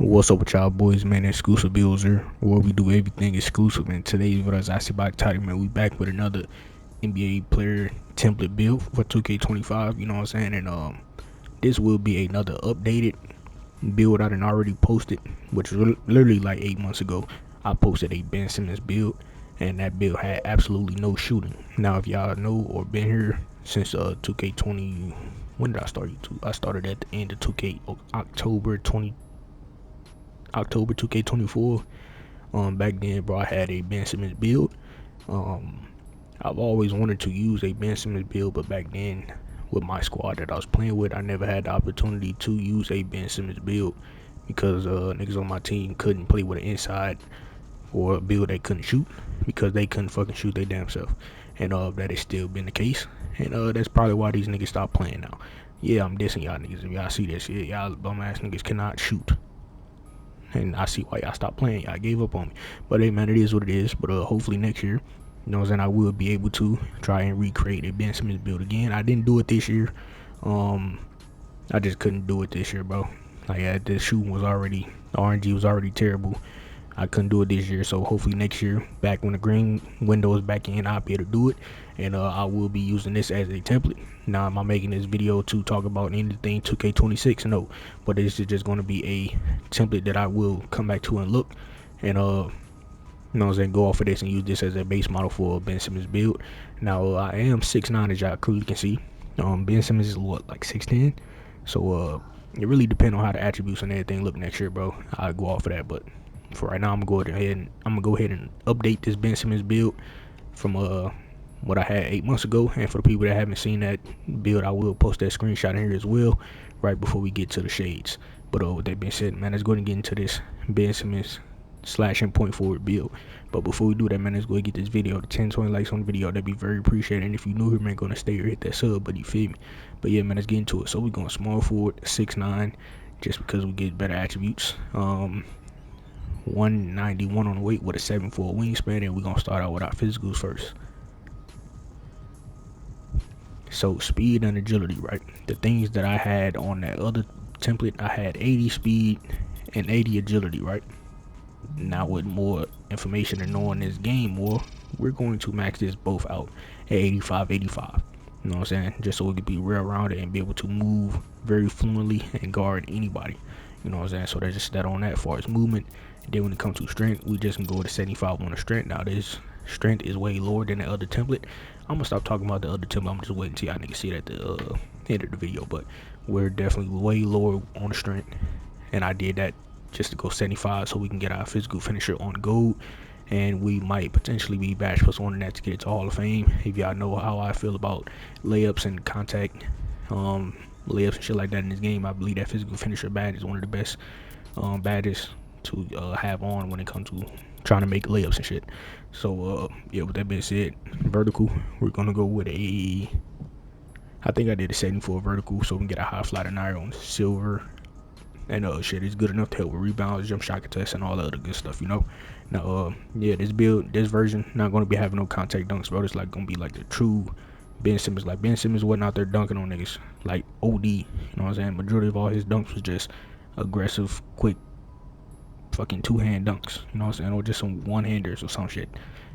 What's up with y'all boys, man? Exclusive builds here, where we do everything exclusive. And today's video is actually about title, man. We back with another NBA player template build for 2K25. You know what I'm saying? And this will be another updated build I done already posted, which was literally like 8 months ago. I posted a Ben Simmons build, and that build had absolutely no shooting. Now, if y'all know or been here since 2K20, when did I start YouTube? I started at the end of 2K October 2K24. Back then, bro, I had a Ben Simmons build. I've always wanted to use a Ben Simmons build, but back then, with my squad that I was playing with, I never had the opportunity to use a Ben Simmons build because niggas on my team couldn't play with an inside or a build they couldn't shoot because they couldn't fucking shoot their damn self. And that has still been the case. And that's probably why these niggas stopped playing now. Yeah, I'm dissing y'all niggas. If y'all see this shit, y'all bum ass niggas cannot shoot. And I see why y'all stopped playing. Y'all gave up on me. But hey, man, it is what it is. But hopefully next year, you know what I'm saying, I will be able to try and recreate a Ben Simmons build again. I didn't do it this year. I just couldn't do it this year, bro. Like, the shooting was already, the RNG was already terrible. I couldn't do it this year, so hopefully next year, back when the green window is back in, I'll be able to do it. And I will be using this as a template. Now, am I making this video to talk about anything 2K26? No, but this is just going to be a template that I will come back to and look. And, you know what I'm saying, go off of this and use this as a base model for Ben Simmons build. Now, I am 6'9", as y'all clearly can see. Ben Simmons is what, like 6'10"? So, it really depends on how the attributes and everything look next year, bro. I'll go off of that, but for right now, I'm gonna go ahead and update this Ben Simmons build from what I had 8 months ago. And for the people that haven't seen that build, I will post that screenshot in here as well right before we get to the shades. But with that being said, man, let's go and get into this Ben Simmons / point forward build. But before we do that, man, let's go and get this video to 10-20 likes on the video. That'd be very appreciated. And if you new here, man, gonna stay here, hit that sub, but you feel me. But yeah, man, let's get into it. So we're going small forward, 6'9", just because we get better attributes. 191 on the weight with a 7'4" wingspan, and we're gonna start out with our physicals first. So speed and agility, right? The things that I had on that other template, I had 80 speed and 80 agility, right? Now with more information and knowing this game more, we're going to max this both out at 85. You know what I'm saying? Just so we could be real rounded and be able to move very fluently and guard anybody. You know what I'm saying? So that's just that on that as far as movement. And then when it comes to strength, we just can go to 75 on the strength. Now this strength is way lower than the other template. I'm gonna stop talking about the other template. I'm just waiting until y'all niggas see it at the end of the video. But we're definitely way lower on the strength. And I did that just to go 75 so we can get our physical finisher on gold. And we might potentially be batch +1 in that to get to Hall of Fame. If y'all know how I feel about layups and contact layups and shit like that in this game, I believe that physical finisher badge is one of the best badges to have on when it comes to trying to make layups and shit. So yeah, with that being said, vertical, we're gonna go with I think I did a setting for a vertical so we can get a high fly denier on silver. And shit is good enough to help with rebounds, jump shot contests, and all the other good stuff, you know. Now yeah, this version not gonna be having no contact dunks, bro. It's like gonna be like the true Ben Simmons. Like Ben Simmons wasn't out there dunking on niggas like OD. You know what I'm saying? Majority of all his dunks was just aggressive, quick, fucking two-hand dunks. You know what I'm saying? Or just some one-handers or some shit.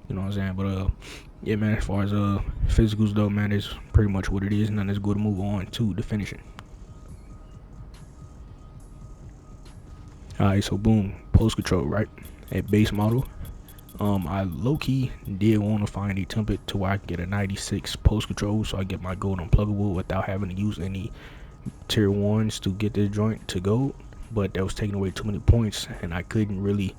You know what I'm saying? But yeah, man. As far as physicals though, man, it's pretty much what it is. And then let's go to move on to the finishing. Alright, so boom, post control, right? At base model. I low-key did want to find a template to where I can get a 96 post control so I get my gold unpluggable without having to use any tier 1s to get this joint to gold. But that was taking away too many points, and I couldn't really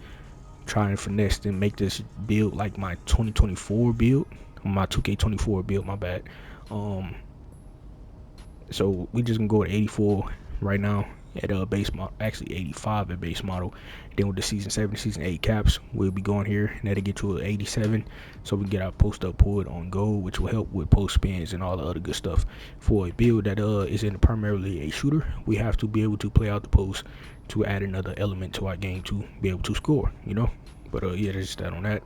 try and finesse and make this build like my 2024 build, my 2K24 build, my bad. So we just gonna go at 84 right now at base model, actually 85 at base model. Then with the season 7 season 8 caps, we'll be going here and that'll get to an 87 so we can get our post up pulled on gold, which will help with post spins and all the other good stuff. For a build that is in primarily a shooter, we have to be able to play out the post to add another element to our game to be able to score, you know. But yeah, that's just that on that.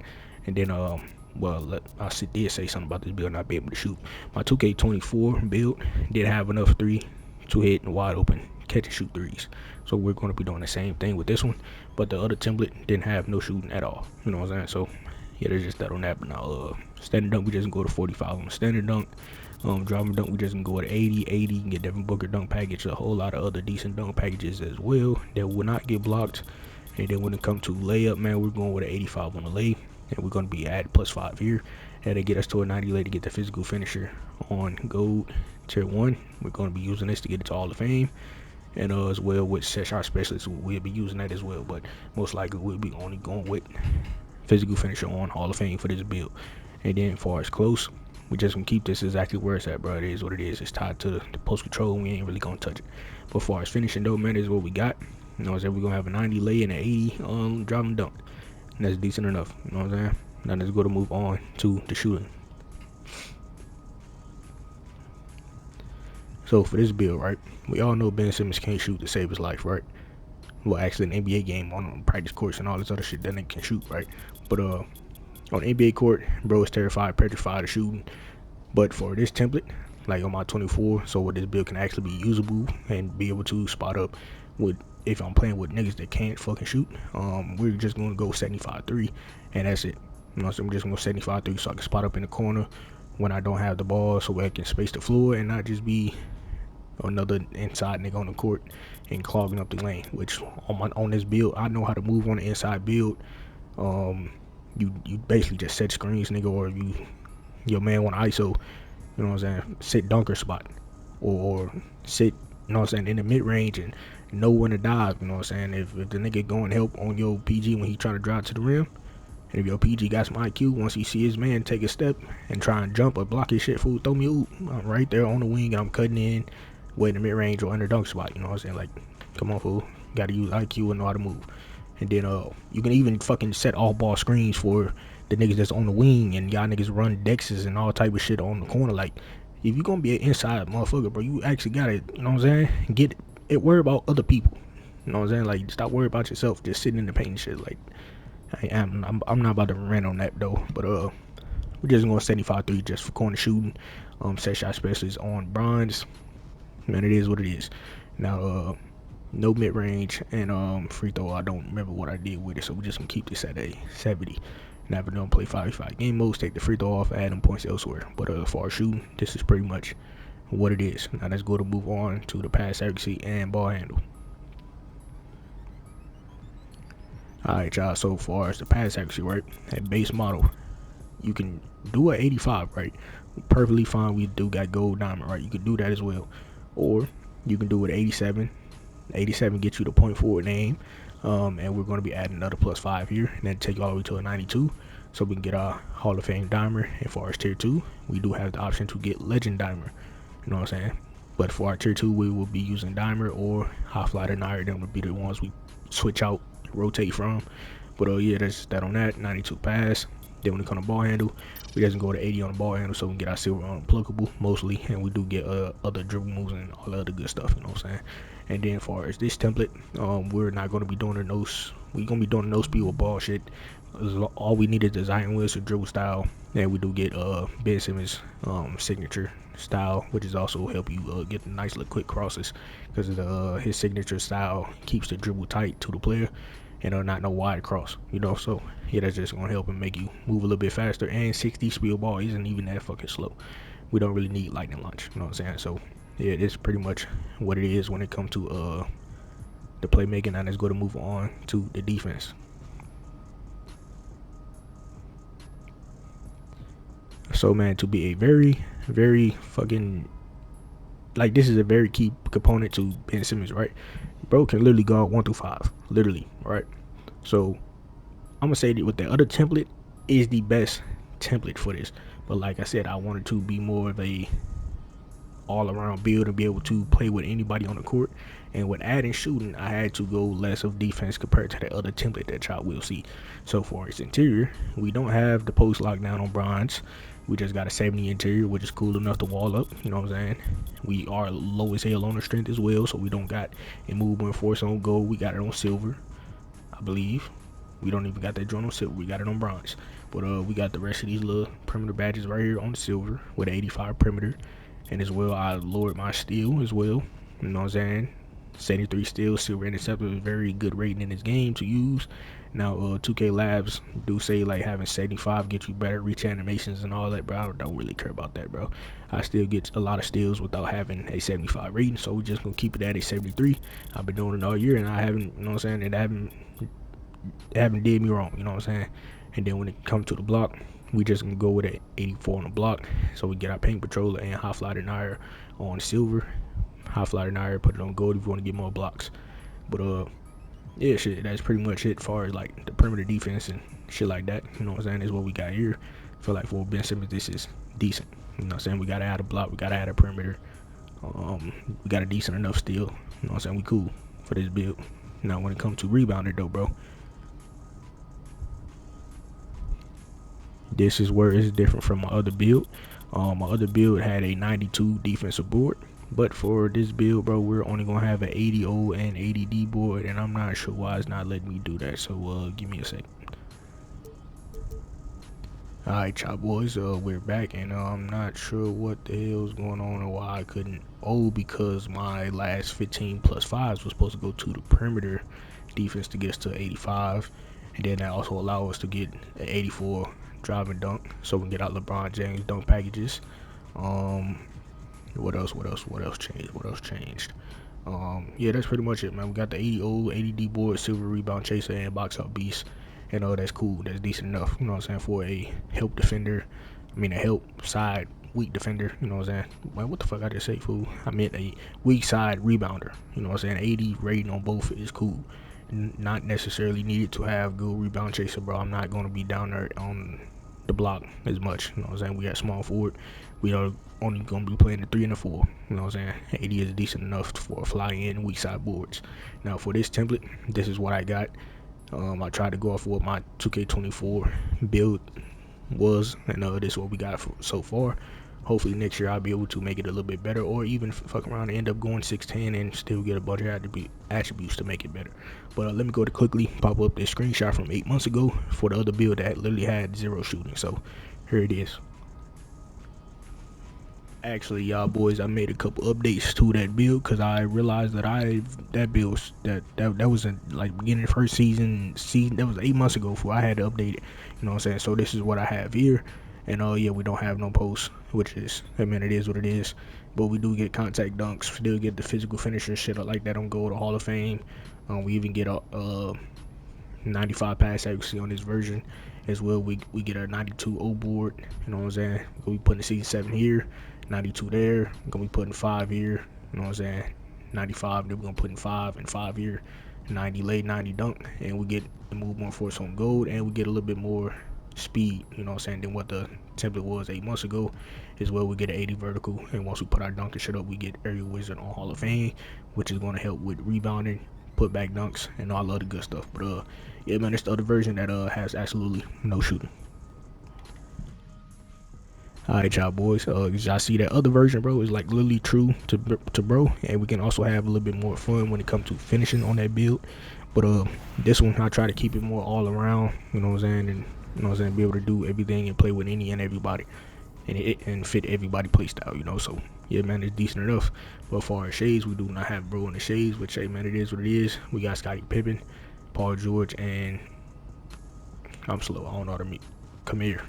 And then well, I did say something about this build not being able to shoot. My 2K24 build did have enough 3 to hit and wide open catch and shoot threes. So we're going to be doing the same thing with this one, but the other template didn't have no shooting at all. You know what I'm saying? So yeah, there's just that on that. But now standard dunk, we just go to 45 on the standard dunk. Driving dunk, we just can go to 80. You can get Devin Booker dunk package, a whole lot of other decent dunk packages as well that will not get blocked. And then when it comes to layup, man, we're going with an 85 on the lay, and we're going to be at +5 here. And they get us to a 90 lay to get the physical finisher on gold tier 1. We're going to be using this to get it to Hall of Fame. And as well with set shot specialists, we'll be using that as well. But most likely we'll be only going with physical finisher on Hall of Fame for this build. And then as far as close, we just gonna keep this exactly where it's at, bro. It is what it is. It's tied to the post control. We ain't really gonna touch it. But as far as finishing though, man, this is what we got. You know what I'm saying? We're gonna have a 90 lay and an 80 driving dunk. And that's decent enough. You know what I'm saying? Now let's go to move on to the shooting. So for this build, right, we all know Ben Simmons can't shoot to save his life, right? Well, actually, an NBA game on practice courts and all this other shit, that nigga can shoot, right? But on the NBA court, bro is terrified, petrified of shooting. But for this template, like on my 24, so what this build can actually be usable and be able to spot up with, if I'm playing with niggas that can't fucking shoot, we're just gonna go 75-3, and that's it. You know, so I'm just gonna go 75-3 so I can spot up in the corner when I don't have the ball, so I can space the floor and not just be another inside nigga on the court and clogging up the lane. Which on this build, I know how to move on the inside build. You basically just set screens, nigga, or your man want ISO, you know what I'm saying, sit dunker spot, or sit, you know what I'm saying, in the mid range and know when to dive. You know what I'm saying? If the nigga going help on your PG when he trying to drive to the rim, and if your PG got some IQ, once he see his man take a step and try and jump or block his shit, fool, throw me a oop. I'm right there on the wing and I'm cutting in, way in the mid range or under dunk spot. You know what I'm saying? Like, come on, fool, gotta use IQ and know how to move. And then you can even fucking set all ball screens for the niggas that's on the wing, and y'all niggas run dexes and all type of shit on the corner. Like, if you gonna be an inside motherfucker, bro, you actually gotta, you know what I'm saying, get it, worry about other people. You know what I'm saying? Like, stop worrying about yourself, just sitting in the paint and shit. Like, I'm not about to rant on that though, but we're just going 75-3 just for corner shooting. Set shot specialist on bronze. Man, it is what it is. Now no mid range and free throw. I don't remember what I did with it, so we're just gonna keep this at a 70. Never done play 5v5 game modes, take the free throw off, add them points elsewhere. But as far as shooting, this is pretty much what it is. Now let's go to move on to the pass accuracy and ball handle. Alright, y'all, so far as the pass accuracy, right, at base model, you can do an 85, right? Perfectly fine. We do got gold diamond, right? You can do that as well. Or you can do it 87. 87 gets you the point forward name. And we're going to be adding another +5 here, and then take you all the way to a 92. So we can get our Hall of Fame dimer. And for our tier 2, we do have the option to get legend dimer. You know what I'm saying? But for our tier 2, we will be using dimer or high fly denier. Them would be the ones we switch out, rotate from. But yeah, that's that on that. 92 pass. Then when it comes to ball handle, we just go to 80 on the ball handle, so we can get our silver unpluckable mostly, and we do get other dribble moves and all the other good stuff. You know what I'm saying? And then as far as this template, we're not going to be doing the nose. We're going to be doing the no speed with ball shit. All we need is design wheels or dribble style, and we do get Ben Simmons signature style, which is also help you get the nice little quick crosses, because his signature style keeps the dribble tight to the player and not no wide cross, you know. So yeah, that's just gonna help and make you move a little bit faster. And 60 speed ball isn't even that fucking slow. We don't really need lightning launch, you know what I'm saying? So yeah, it's pretty much what it is when it comes to the playmaking. Now let's go to move on to the defense. So man, to be a very fucking, like, this is a very key component to Ben Simmons, right? Bro can literally guard 1 through 5, literally, right? So I'm gonna say that with the other template is the best template for this, but like I said, I wanted to be more of a all-around build and be able to play with anybody on the court. And with adding shooting, I had to go less of defense compared to the other template that y'all will see. So for its interior, we don't have the post lockdown on bronze. We just got a 70 interior, which is cool enough to wall up, you know what I'm saying? We are low as hell on the strength as well, so we don't got a movement force on gold. We got it on silver, I believe. We don't even got that joint on silver. We got it on bronze. But we got the rest of these little perimeter badges right here on the silver with 85 perimeter. And as well, I lowered my steal as well, you know what I'm saying? 73 steals, silver interceptor is very good rating in this game to use. Now 2K Labs do say like having 75 get you better reach animations and all that, bro. I don't really care about that, bro. I still get a lot of steals without having a 75 rating, so we're just gonna keep it at a 73. I've been doing it all year and I haven't, you know what I'm saying, and they haven't did me wrong, you know what I'm saying. And then when it comes to the block, we just gonna go with an 84 on the block, so we get our paint patroller and high fly denier on silver, high fly denier, put it on gold if you want to get more blocks. But yeah, shit, that's pretty much it as far as like the perimeter defense and shit like that, you know what I'm saying, is what we got here. I feel like for Ben Simmons this is decent, you know what I'm saying. We gotta add a block, we gotta add a perimeter, we got a decent enough steal, you know what I'm saying. We cool for this build. Now when it comes to rebounder though, bro, this is where it's different from my other build. My other build had a 92 defensive board, but for this build, bro, we're only gonna have an 80 O and 80 D board, and I'm not sure why it's not letting me do that. So give me a second. Alright, y'all boys, we're back, and I'm not sure what the hell's going on or why I couldn't. Oh, because my last 15 plus 5s was supposed to go to the perimeter defense to get us to 85, and then that also allow us to get an 84 drive and dunk, so we can get out LeBron James dunk packages. What else changed? Yeah, that's pretty much it, man. We got the 80 O, 80 D board, silver rebound chaser, and box out beast. And that's cool. That's decent enough, you know what I'm saying, for a help defender. I mean, a help side weak defender, you know what I'm saying. Man, what the fuck I just say, fool? I meant a weak side rebounder, you know what I'm saying. 80 rating on both is cool. Not necessarily needed to have good rebound chaser, bro. I'm not going to be down there on the block as much, you know what I'm saying. We got small forward. We are only going to be playing the 3 and the 4, you know what I'm saying. 80 is decent enough for fly in weak side boards. Now for this template, this is what I got. I tried to go off what my 2K24 build was, and this is what we got so far. Hopefully next year I'll be able to make it a little bit better, or even fuck around and end up going 610 and still get a bunch of attributes to make it better. But let me go to quickly pop up this screenshot from 8 months ago for the other build that literally had 0 shooting. So here it is. Actually, y'all boys, I made a couple updates to that build because I realized that that build that was in like beginning of the first season that was 8 months ago before I had to update it, you know what I'm saying. So this is what I have here, and yeah, we don't have no posts, which is, I mean, it is what it is, but we do get contact dunks, still get the physical finisher shit like that on Go to Hall of Fame. We even get a 95 pass accuracy on this version as well. We get a 92 O board, you know what I'm saying. We putting the season 7 here, 92 there, we're gonna be putting 5 here, you know what I'm saying. 95, then we're gonna put in 5 and 5 here, 90 late, 90 dunk, and we get the movement force on gold, and we get a little bit more speed, you know what I'm saying, than what the template was 8 months ago. As well, we get an 80 vertical, and once we put our dunk and shit up, we get Area Wizard on Hall of Fame, which is gonna help with rebounding, put back dunks, and all the other good stuff. But yeah, man, it's the other version that has absolutely no shooting. Alright, y'all boys, y'all see that other version, bro, is like literally true to bro, and we can also have a little bit more fun when it comes to finishing on that build. But this one I try to keep it more all around, you know what I'm saying, and you know what I'm saying, be able to do everything and play with any and everybody, and fit everybody play style, you know. So yeah, man, it's decent enough. But as far as shades, we do not have bro in the shades, which, hey man, it is what it is. We got Scottie Pippen, Paul George, and I'm slow, I don't know how to meet. Come here.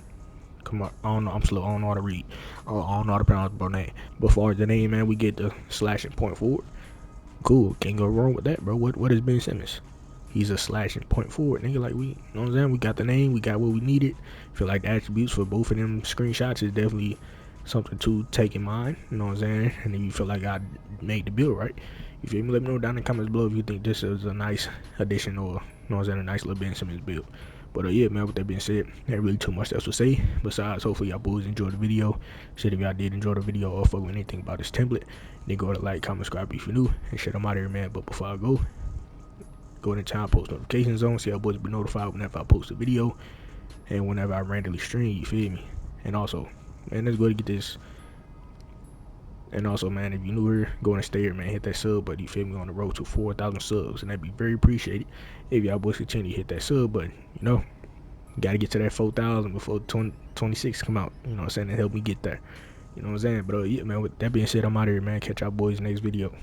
Come on, I don't know, I'm slow, I don't know how to read. I don't know how to pronounce bro name. But as far as the name, man, we get the slashing point forward. Cool, can't go wrong with that, bro. What is Ben Simmons? He's a slashing point forward, nigga. Like, we, you know what I'm saying, we got the name, we got what we needed. Feel like the attributes for both of them screenshots is definitely something to take in mind, you know what I'm saying. And if you feel like I made the build right, you feel me, let me know down in the comments below if you think this is a nice addition, or, you know what I'm saying, a nice little Ben Simmons build. But yeah, man, with that being said, ain't really too much else to say. Besides, hopefully y'all boys enjoyed the video. Shit, if y'all did enjoy the video or fuck with anything about this template, then go to like, comment, subscribe if you're new. And shit, I'm out of here, man. But before I go in the time post notification zone, so y'all boys be notified whenever I post a video and whenever I randomly stream, you feel me. And also, man, let's go to get this. And also, man, if you're new here, go and stay here, man, hit that sub button, you feel me, on the road to 4,000 subs, and that'd be very appreciated if y'all boys continue to hit that sub button, you know. Gotta get to that 4,000 before 26 come out, you know what I'm saying, and help me get there, you know what I'm saying. But yeah, man, with that being said, I'm out of here, man. Catch y'all boys next video.